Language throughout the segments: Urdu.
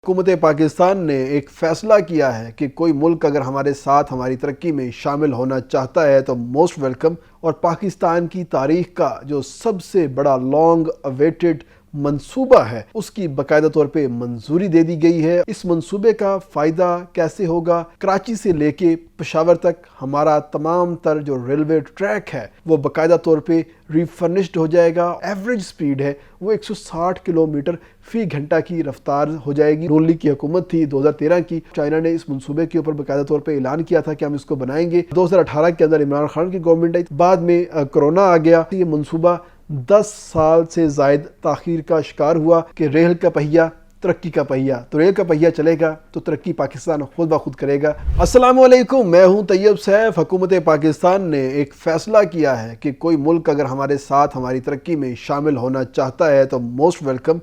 حکومت پاکستان نے ایک فیصلہ کیا ہے کہ کوئی ملک اگر ہمارے ساتھ ہماری ترقی میں شامل ہونا چاہتا ہے تو موسٹ ویلکم، اور پاکستان کی تاریخ کا جو سب سے بڑا لانگ اویٹڈ منصوبہ ہے اس کی باقاعدہ طور پہ منظوری دے دی گئی ہے۔ اس منصوبے کا فائدہ کیسے ہوگا؟ کراچی سے لے کے پشاور تک ہمارا تمام تر جو ریلوے ٹریک ہے وہ باقاعدہ طور پہ ریفرنشڈ ہو جائے گا۔ ایوریج سپیڈ ہے وہ 160 کلومیٹر فی گھنٹہ کی رفتار ہو جائے گی۔ نون لیگ کی حکومت تھی 2013 کی، چائنا نے اس منصوبے کے اوپر باقاعدہ طور پہ اعلان کیا تھا کہ ہم اس کو بنائیں گے۔ 2018 کے اندر عمران خان کی گورنمنٹ آئی، بعد میں کرونا آ گیا۔ یہ منصوبہ 10 سال سے زائد تاخیر کا شکار ہوا کہ ریل کا پہیہ ترقی کا پہیہ، تو ریل کا پہیہ چلے گا تو ترقی پاکستان خود بخود کرے گا۔ السلام علیکم، میں ہوں طیب سیف۔ حکومت پاکستان نے ایک فیصلہ کیا ہے کہ کوئی ملک اگر ہمارے ساتھ ہماری ترقی میں شامل ہونا چاہتا ہے تو موسٹ ویلکم،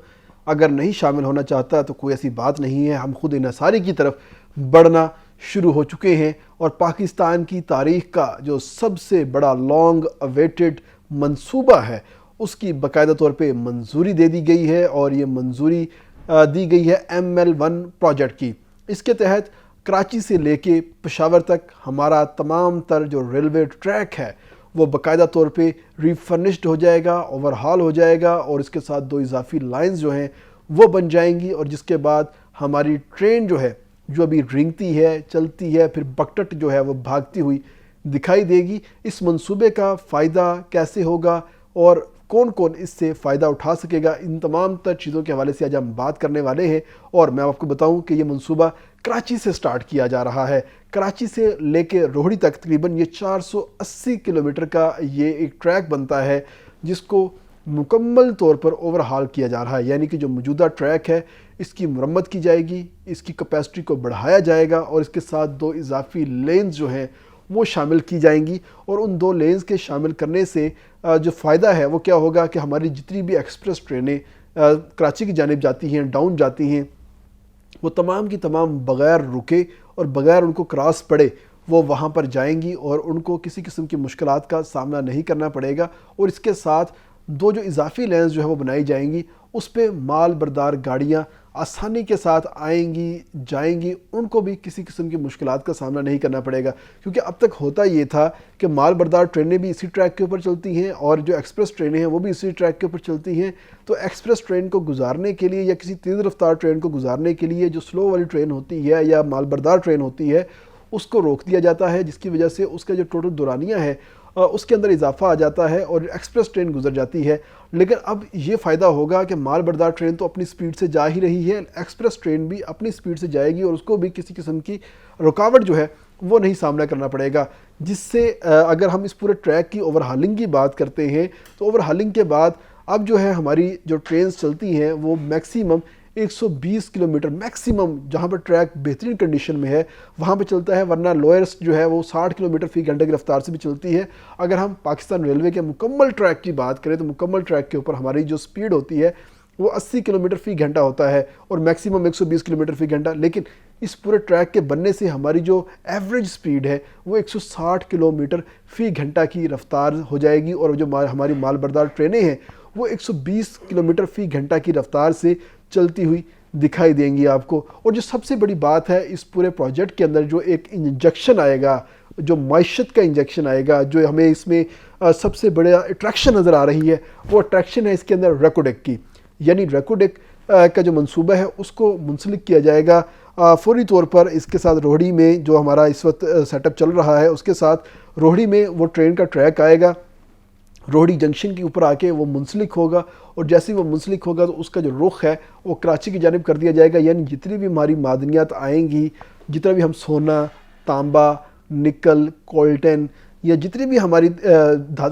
اگر نہیں شامل ہونا چاہتا تو کوئی ایسی بات نہیں ہے، ہم خود انحصاری کی طرف بڑھنا شروع ہو چکے ہیں۔ اور پاکستان کی تاریخ کا جو سب سے بڑا لانگ اویٹڈ منصوبہ ہے اس کی باقاعدہ طور پہ منظوری دے دی گئی ہے، اور یہ منظوری دی گئی ہے ML1 پروجیکٹ کی۔ اس کے تحت کراچی سے لے کے پشاور تک ہمارا تمام تر جو ریلوے ٹریک ہے وہ باقاعدہ طور پہ ریفرنشڈ ہو جائے گا، اوور ہال ہو جائے گا، اور اس کے ساتھ 2 اضافی لائنز جو ہیں وہ بن جائیں گی، اور جس کے بعد ہماری ٹرین جو ہے جو ابھی رینگتی ہے، چلتی ہے، پھر بکٹٹ جو ہے وہ بھاگتی ہوئی دکھائی دے گی۔ اس منصوبے کا فائدہ کیسے ہوگا اور کون کون اس سے فائدہ اٹھا سکے گا، ان تمام تر چیزوں کے حوالے سے آج ہم بات کرنے والے ہیں۔ اور میں آپ کو بتاؤں کہ یہ منصوبہ کراچی سے سٹارٹ کیا جا رہا ہے۔ کراچی سے لے کے روہڑی تک تقریباً یہ 480 کلومیٹر کا یہ ایک ٹریک بنتا ہے، جس کو مکمل طور پر اوور ہال کیا جا رہا ہے، یعنی کہ جو موجودہ ٹریک ہے اس کی مرمت کی جائے گی، اس کی کیپیسٹی کو بڑھایا جائے گا، اور اس کے ساتھ 2 اضافی لینز جو ہیں وہ شامل کی جائیں گی۔ اور ان 2 لینز کے شامل کرنے سے جو فائدہ ہے وہ کیا ہوگا کہ ہماری جتنی بھی ایکسپریس ٹرینیں کراچی کی جانب جاتی ہیں، ڈاؤن جاتی ہیں، وہ تمام کی تمام بغیر رکے اور بغیر ان کو کراس پڑے وہ وہاں پر جائیں گی، اور ان کو کسی قسم کی مشکلات کا سامنا نہیں کرنا پڑے گا۔ اور اس کے ساتھ 2 جو اضافی لینز جو ہے وہ بنائی جائیں گی، اس پہ مال بردار گاڑیاں آسانی کے ساتھ آئیں گی، جائیں گی، ان کو بھی کسی قسم کی مشکلات کا سامنا نہیں کرنا پڑے گا۔ کیونکہ اب تک ہوتا یہ تھا کہ مال بردار ٹرینیں بھی اسی ٹریک کے اوپر چلتی ہیں، اور جو ایکسپریس ٹرینیں ہیں وہ بھی اسی ٹریک کے اوپر چلتی ہیں، تو ایکسپریس ٹرین کو گزارنے کے لیے یا کسی تیز رفتار ٹرین کو گزارنے کے لیے جو سلو والی ٹرین ہوتی ہے یا مال بردار ٹرین ہوتی ہے اس کو روک دیا جاتا ہے، جس کی وجہ سے اس کا جو ٹوٹل دورانیہ ہے اس کے اندر اضافہ آ جاتا ہے اور ایکسپریس ٹرین گزر جاتی ہے۔ لیکن اب یہ فائدہ ہوگا کہ مال بردار ٹرین تو اپنی سپیڈ سے جا ہی رہی ہے، ایکسپریس ٹرین بھی اپنی سپیڈ سے جائے گی، اور اس کو بھی کسی قسم کی رکاوٹ جو ہے وہ نہیں سامنا کرنا پڑے گا۔ جس سے اگر ہم اس پورے ٹریک کی اوور ہالنگ کی بات کرتے ہیں تو اوور ہالنگ کے بعد اب جو ہے ہماری جو ٹرینز چلتی ہیں وہ میکسیمم 120 کلومیٹر میکسیمم، جہاں پر ٹریک بہترین کنڈیشن میں ہے وہاں پہ چلتا ہے، ورنہ لوئرسٹ جو ہے وہ 60 کلومیٹر فی گھنٹے کی رفتار سے بھی چلتی ہے۔ اگر ہم پاکستان ریلوے کے مکمل ٹریک کی بات کریں تو مکمل ٹریک کے اوپر ہماری جو سپیڈ ہوتی ہے وہ 80 کلومیٹر فی گھنٹہ ہوتا ہے، اور میکسیمم 120 کلومیٹر فی گھنٹہ۔ لیکن اس پورے ٹریک کے بننے سے ہماری جو ایوریج سپیڈ ہے وہ 160 کلومیٹر فی گھنٹہ کی رفتار ہو جائے گی، اور جو ہماری مال بردار ٹرینیں ہیں وہ 120 کلومیٹر فی گھنٹہ کی رفتار سے چلتی ہوئی دکھائی دیں گی آپ کو۔ اور جو سب سے بڑی بات ہے اس پورے پروجیکٹ کے اندر، جو ایک انجیکشن آئے گا، جو معیشت کا انجیکشن آئے گا، جو ہمیں اس میں سب سے بڑا اٹریکشن نظر آ رہی ہے، وہ اٹریکشن ہے اس کے اندر ریکو ڈیک کی۔ یعنی ریکو ڈیک کا جو منصوبہ ہے اس کو منسلک کیا جائے گا فوری طور پر۔ اس کے ساتھ روہڑی میں جو ہمارا اس وقت سیٹ اپ چل رہا ہے اس کے ساتھ روہڑی میں وہ ٹرین کا ٹریک آئے گا، روہڑی جنکشن کے اوپر آ کے وہ منسلک ہوگا، اور جیسے وہ منسلک ہوگا تو اس کا جو رخ ہے وہ کراچی کی جانب کر دیا جائے گا۔ یعنی جتنی بھی ہماری معدنیات آئیں گی، جتنا بھی ہم سونا، تانبا، نکل، کولٹن، یا جتنی بھی ہماری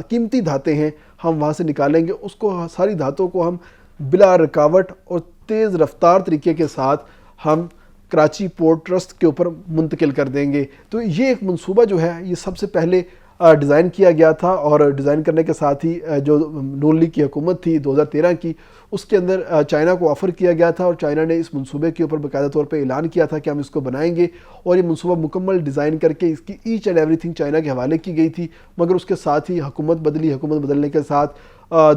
قیمتی دھاتیں ہیں ہم وہاں سے نکالیں گے، اس کو ساری دھاتوں کو ہم بلا رکاوٹ اور تیز رفتار طریقے کے ساتھ ہم کراچی پورٹ ٹرسٹ کے اوپر منتقل کر دیں گے۔ تو یہ ایک منصوبہ جو ہے یہ سب سے پہلے ڈیزائن کیا گیا تھا، اور ڈیزائن کرنے کے ساتھ ہی جو نون لیگ کی حکومت تھی 2013 کی، اس کے اندر چائنا کو آفر کیا گیا تھا، اور چائنا نے اس منصوبے کے اوپر باقاعدہ طور پہ اعلان کیا تھا کہ ہم اس کو بنائیں گے، اور یہ منصوبہ مکمل ڈیزائن کر کے اس کی each and everything China کے حوالے کی گئی تھی۔ مگر اس کے ساتھ ہی حکومت بدلنے کے ساتھ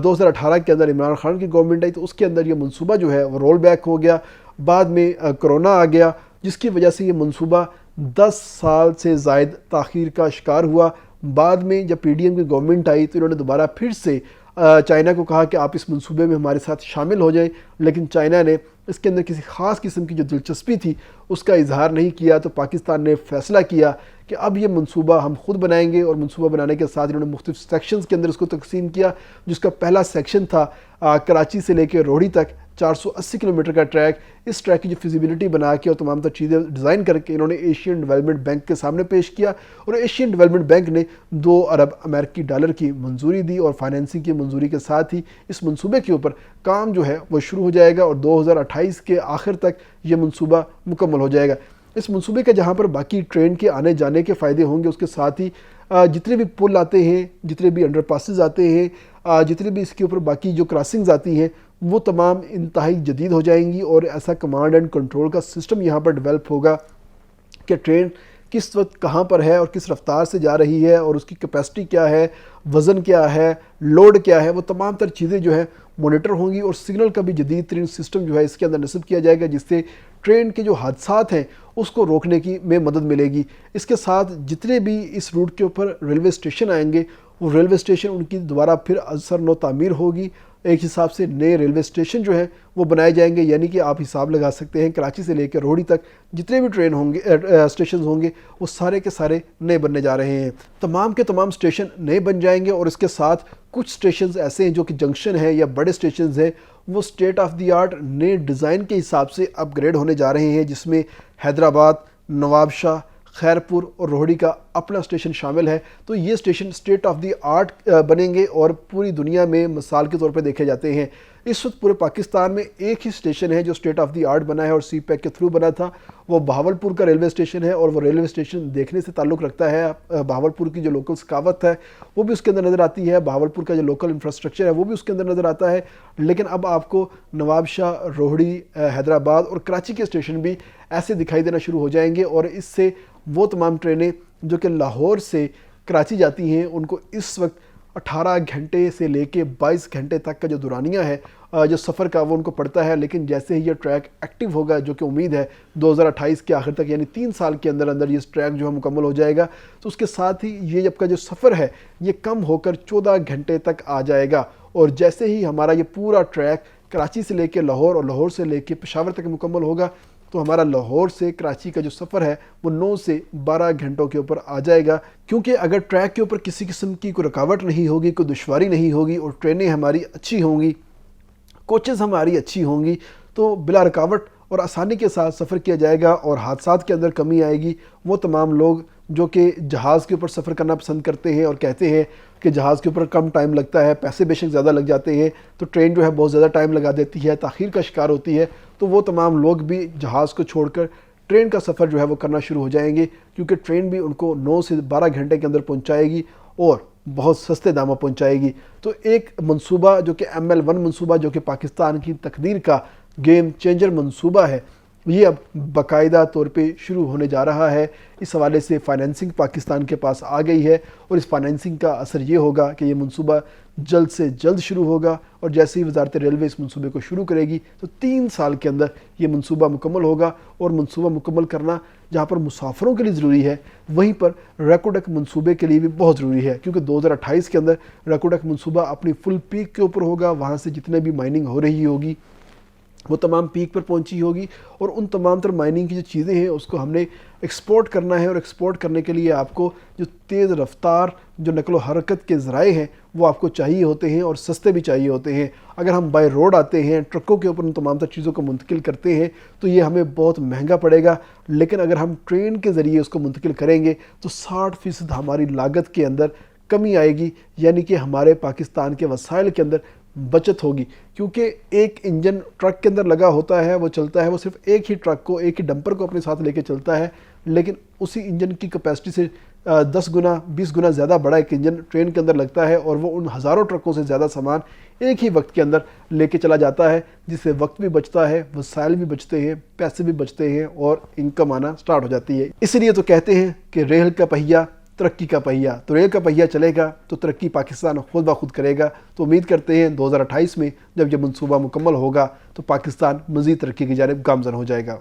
2018 کے اندر عمران خان کی گورنمنٹ آئی، تو اس کے اندر یہ منصوبہ جو ہے وہ رول بیک ہو گیا، بعد میں کرونا آ گیا، جس کی وجہ سے یہ منصوبہ 10 سال سے زائد تاخیر کا شکار ہوا۔ بعد میں جب پی ڈی ایم کی گورنمنٹ آئی تو انہوں نے دوبارہ پھر سے چائنا کو کہا کہ آپ اس منصوبے میں ہمارے ساتھ شامل ہو جائیں، لیکن چائنا نے اس کے اندر کسی خاص قسم کی جو دلچسپی تھی اس کا اظہار نہیں کیا۔ تو پاکستان نے فیصلہ کیا کہ اب یہ منصوبہ ہم خود بنائیں گے، اور منصوبہ بنانے کے ساتھ انہوں نے مختلف سیکشنز کے اندر اس کو تقسیم کیا، جس کا پہلا سیکشن تھا کراچی سے لے کے روہڑی تک 480 کلومیٹر کا ٹریک۔ اس ٹریک کی جو فیزیبلٹی بنا کے اور تمام تر چیزیں ڈیزائن کر کے انہوں نے ایشین ڈیولپمنٹ بینک کے سامنے پیش کیا، اور ایشین ڈیولپمنٹ بینک نے 2 ارب امریکی ڈالر کی منظوری دی، اور فائنینسنگ کی منظوری کے ساتھ ہی اس منصوبے کے اوپر کام جو ہے وہ شروع ہو جائے گا، اور 2028 کے آخر تک یہ منصوبہ مکمل ہو جائے گا۔ اس منصوبے کا جہاں پر باقی ٹرین کے آنے جانے کے فائدے ہوں گے، اس کے ساتھ ہی جتنے بھی پل آتے ہیں، جتنے بھی انڈر پاسز آتے ہیں، جتنے بھی اس کے اوپر باقی جو کراسنگز آتی ہیں، وہ تمام انتہائی جدید ہو جائیں گی، اور ایسا کمانڈ اینڈ کنٹرول کا سسٹم یہاں پر ڈیولپ ہوگا کہ ٹرین کس وقت کہاں پر ہے اور کس رفتار سے جا رہی ہے، اور اس کی کیپیسٹی کیا ہے، وزن کیا ہے، لوڈ کیا ہے، وہ تمام تر چیزیں جو ہے مانیٹر ہوں گی، اور سگنل کا بھی جدید ترین سسٹم جو ہے اس کے اندر نصب کیا جائے گا، جس سے ٹرین کے جو حادثات ہیں اس کو روکنے کی میں مدد ملے گی۔ اس کے ساتھ جتنے بھی اس روٹ کے اوپر ریلوے اسٹیشن آئیں گے، وہ ریلوے اسٹیشن ان کی دوبارہ پھر اثر نو تعمیر ہوگی، ایک حساب سے نئے ریلوے اسٹیشن جو ہیں وہ بنائے جائیں گے، یعنی کہ آپ حساب لگا سکتے ہیں کراچی سے لے کے روہڑی تک جتنے بھی ٹرین ہوں گے اسٹیشنز ہوں گے وہ سارے کے سارے نئے بننے جا رہے ہیں۔ تمام کے تمام اسٹیشن نئے بن جائیں گے، اور اس کے ساتھ کچھ اسٹیشنز ایسے ہیں جو کہ جنکشن ہیں یا بڑے اسٹیشنز ہیں، وہ اسٹیٹ آف دی آرٹ نئے ڈیزائن کے حساب سے اپ گریڈ ہونے جا رہے ہیں، جس میں حیدرآباد، نواب شاہ، خیرپور اور روہڑی کا اپنا اسٹیشن شامل ہے۔ تو یہ station state of the art بنیں گے، اور پوری دنیا میں مثال کے طور پہ دیکھے جاتے ہیں۔ اس وقت پورے پاکستان میں ایک ہی اسٹیشن ہے جو اسٹیٹ آف دی آرٹ بنا ہے اور سی پیک کے تھرو بنا تھا، وہ بہاولپور کا ریلوے اسٹیشن ہے، اور وہ ریلوے اسٹیشن دیکھنے سے تعلق رکھتا ہے بہاولپور کی جو لوکل ثقافت ہے وہ بھی اس کے اندر نظر آتی ہے، بہاولپور کا جو لوکل انفراسٹرکچر ہے وہ بھی اس کے اندر نظر آتا ہے۔ لیکن اب آپ کو نواب شاہ، روہڑی، حیدرآباد اور کراچی کے اسٹیشن بھی ایسے دکھائی دینا شروع ہو جائیں گے، اور اس سے وہ تمام ٹرینیں جو کہ لاہور سے کراچی جاتی ہیں ان کو اس وقت 18 گھنٹے سے لے کے 22 گھنٹے تک کا جو دورانیہ ہے جو سفر کا وہ ان کو پڑتا ہے۔ لیکن جیسے ہی یہ ٹریک ایکٹیو ہوگا، جو کہ امید ہے 2028 کے آخر تک، یعنی 3 سال کے اندر اندر یہ ٹریک جو ہے مکمل ہو جائے گا، تو اس کے ساتھ ہی یہ جب کا جو سفر ہے یہ کم ہو کر 14 گھنٹے تک آ جائے گا۔ اور جیسے ہی ہمارا یہ پورا ٹریک کراچی سے لے کے لاہور اور لاہور سے لے کے پشاور تک مکمل ہوگا، تو ہمارا لاہور سے کراچی کا جو سفر ہے وہ 9 سے 12 گھنٹوں کے اوپر آ جائے گا، کیونکہ اگر ٹریک کے اوپر کسی قسم کی کوئی رکاوٹ نہیں ہوگی، کوئی دشواری نہیں ہوگی، اور ٹرینیں ہماری اچھی ہوں گی، کوچز ہماری اچھی ہوں گی، تو بلا رکاوٹ اور آسانی کے ساتھ سفر کیا جائے گا، اور حادثات کے اندر کمی آئے گی۔ وہ تمام لوگ جو کہ جہاز کے اوپر سفر کرنا پسند کرتے ہیں اور کہتے ہیں کہ جہاز کے اوپر کم ٹائم لگتا ہے، پیسے بے شک زیادہ لگ جاتے ہیں، تو ٹرین جو ہے بہت زیادہ ٹائم لگا دیتی ہے، تاخیر کا شکار ہوتی ہے، تو وہ تمام لوگ بھی جہاز کو چھوڑ کر ٹرین کا سفر جو ہے وہ کرنا شروع ہو جائیں گے، کیونکہ ٹرین بھی ان کو 9 سے 12 گھنٹے کے اندر پہنچائے گی، اور بہت سستے داموں پہنچائے گی۔ تو ایک منصوبہ جو کہ ML1 منصوبہ، جو کہ پاکستان کی تقدیر کا گیم چینجر منصوبہ ہے، یہ اب باقاعدہ طور پہ شروع ہونے جا رہا ہے۔ اس حوالے سے فائنینسنگ پاکستان کے پاس آ گئی ہے، اور اس فائنینسنگ کا اثر یہ ہوگا کہ یہ منصوبہ جلد سے جلد شروع ہوگا، اور جیسے ہی وزارت ریلوے اس منصوبے کو شروع کرے گی تو 3 سال کے اندر یہ منصوبہ مکمل ہوگا۔ اور منصوبہ مکمل کرنا جہاں پر مسافروں کے لیے ضروری ہے، وہیں پر ریکوڈک منصوبے کے لیے بھی بہت ضروری ہے، کیونکہ 2028 کے اندر ریکوڈک منصوبہ اپنی فل پیک کے اوپر ہوگا، وہاں سے جتنے بھی مائننگ ہو رہی ہوگی وہ تمام پیک پر پہنچی ہوگی، اور ان تمام تر مائننگ کی جو چیزیں ہیں اس کو ہم نے ایکسپورٹ کرنا ہے، اور ایکسپورٹ کرنے کے لیے آپ کو جو تیز رفتار جو نقل و حرکت کے ذرائع ہیں وہ آپ کو چاہیے ہوتے ہیں، اور سستے بھی چاہیے ہوتے ہیں۔ اگر ہم بائی روڈ آتے ہیں، ٹرکوں کے اوپر ان تمام تر چیزوں کو منتقل کرتے ہیں تو یہ ہمیں بہت مہنگا پڑے گا، لیکن اگر ہم ٹرین کے ذریعے اس کو منتقل کریں گے تو 60% ہماری لاگت کے اندر کمی آئے گی، یعنی کہ ہمارے پاکستان کے وسائل کے اندر بچت ہوگی، کیونکہ ایک انجن ٹرک کے اندر لگا ہوتا ہے، وہ چلتا ہے، وہ صرف ایک ہی ٹرک کو، ایک ہی ڈمپر کو اپنے ساتھ لے کے چلتا ہے، لیکن اسی انجن کی کیپیسٹی سے 10 گنا 20 گنا زیادہ بڑا ایک انجن ٹرین کے اندر لگتا ہے، اور وہ ان ہزاروں ٹرکوں سے زیادہ سامان ایک ہی وقت کے اندر لے کے چلا جاتا ہے، جس سے وقت بھی بچتا ہے، وسائل بھی بچتے ہیں، پیسے بھی بچتے ہیں، اور انکم آنا سٹارٹ ہو جاتی ہے۔ اسی لیے تو کہتے ہیں کہ ریل کا پہیہ ترقی کا پہیہ، تو ریل کا پہیہ چلے گا تو ترقی پاکستان خود بخود کرے گا۔ تو امید کرتے ہیں 2028 میں جب یہ منصوبہ مکمل ہوگا تو پاکستان مزید ترقی کی جانب گامزن ہو جائے گا۔